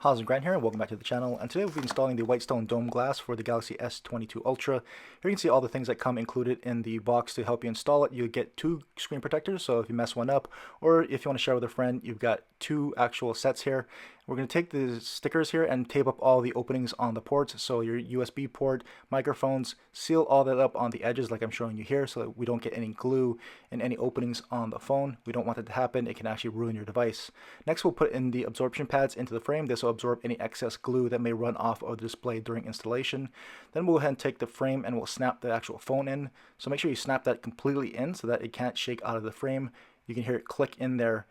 How's it, Grant here, and welcome back to the channel. And today we'll be installing the Whitestone dome glass for the Galaxy S22 Ultra. Here you can see all the things that come included in the box to help you install it. You get two screen protectors, so if you mess one up, or if you want to share with a friend, you've got two actual sets here. We're going to take the stickers here and tape up all the openings on the ports, so your USB port, microphones, seal all that up on the edges like I'm showing you here so that we don't get any glue in any openings on the phone. We don't want that to happen. It can actually ruin your device. Next, we'll put in the absorption pads into the frame. This will absorb any excess glue that may run off of the display during installation. Then we'll go ahead and take the frame and we'll snap the actual phone in. So make sure you snap that completely in so that it can't shake out of the frame. You can hear it click in there.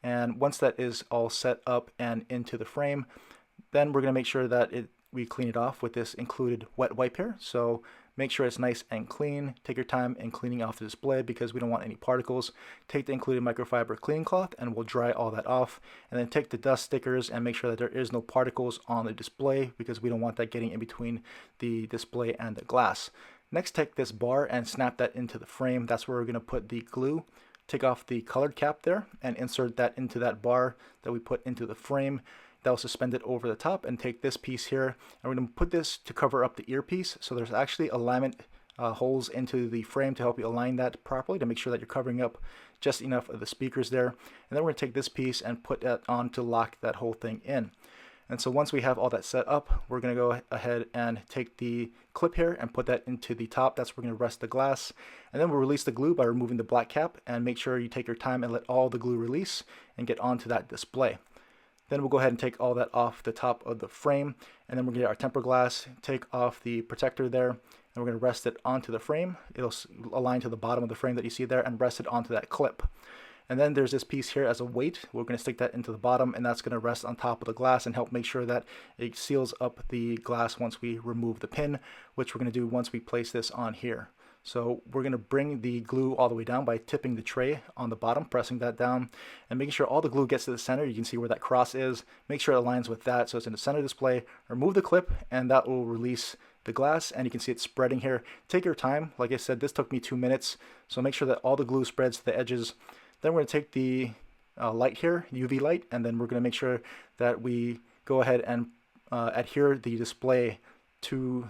And once that is all set up and into the frame, then we're going to make sure that we clean it off with this included wet wipe here. So make sure it's nice and clean. Take your time in cleaning off the display because we don't want any particles. Take the included microfiber cleaning cloth and we'll dry all that off. And then take the dust stickers and make sure that there is no particles on the display because we don't want that getting in between the display and the glass. Next, take this bar and snap that into the frame. That's where we're going to put the glue. Take off the colored cap there and insert that into that bar that we put into the frame. That will suspend it over the top, and take this piece here and we're going to put this to cover up the earpiece. So there's actually alignment holes into the frame to help you align that properly to make sure that you're covering up just enough of the speakers there. And then we're going to take this piece and put that on to lock that whole thing in. And so once we have all that set up, we're going to go ahead and take the clip here and put that into the top. That's where we're going to rest the glass. And then we'll release the glue by removing the black cap, and make sure you take your time and let all the glue release and get onto that display. Then we'll go ahead and take all that off the top of the frame, and then we're going to get our tempered glass, take off the protector there, and we're going to rest it onto the frame. It'll align to the bottom of the frame that you see there and rest it onto that clip. And then there's this piece here as a weight. We're going to stick that into the bottom, and that's going to rest on top of the glass and help make sure that it seals up the glass once we remove the pin, which we're going to do once we place this on here. So we're going to bring the glue all the way down by tipping the tray on the bottom, pressing that down, and making sure all the glue gets to the center. You can see where that cross is. Make sure it aligns with that so it's in the center display. Remove the clip, and that will release the glass, and you can see it spreading here. Take your time. Like I said, this took me 2 minutes, so make sure that all the glue spreads to the edges. Then we're going to take the light here, UV light, and then we're going to make sure that we go ahead and adhere the display to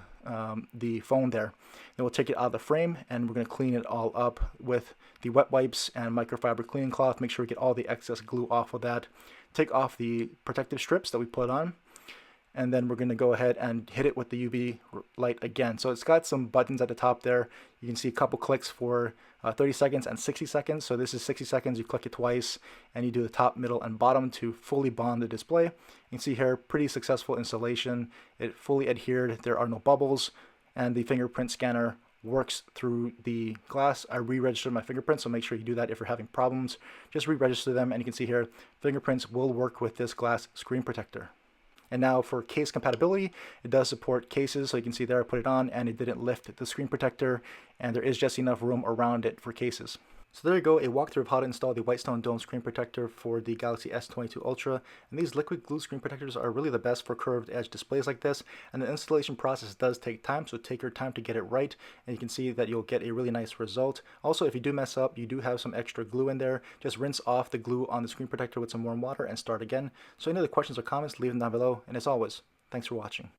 the phone there. Then we'll take it out of the frame and we're going to clean it all up with the wet wipes and microfiber cleaning cloth. Make sure we get all the excess glue off of that. Take off the protective strips that we put on. And then we're going to go ahead and hit it with the UV light again. So it's got some buttons at the top there. You can see a couple clicks for 30 seconds and 60 seconds. So this is 60 seconds. You click it twice and you do the top, middle, and bottom to fully bond the display. You can see here, pretty successful installation. It fully adhered. There are no bubbles, and the fingerprint scanner works through the glass. I re-registered my fingerprints, so make sure you do that if you're having problems. Just re-register them, and you can see here, fingerprints will work with this glass screen protector. And now for case compatibility, it does support cases. So you can see there I put it on and it didn't lift the screen protector, and there is just enough room around it for cases. So there you go, a walkthrough of how to install the Whitestone dome screen protector for the Galaxy S22 Ultra. And these liquid glue screen protectors are really the best for curved edge displays like this. And the installation process does take time, so take your time to get it right. And you can see that you'll get a really nice result. Also, if you do mess up, you do have some extra glue in there. Just rinse off the glue on the screen protector with some warm water and start again. So any other questions or comments, leave them down below. And as always, thanks for watching.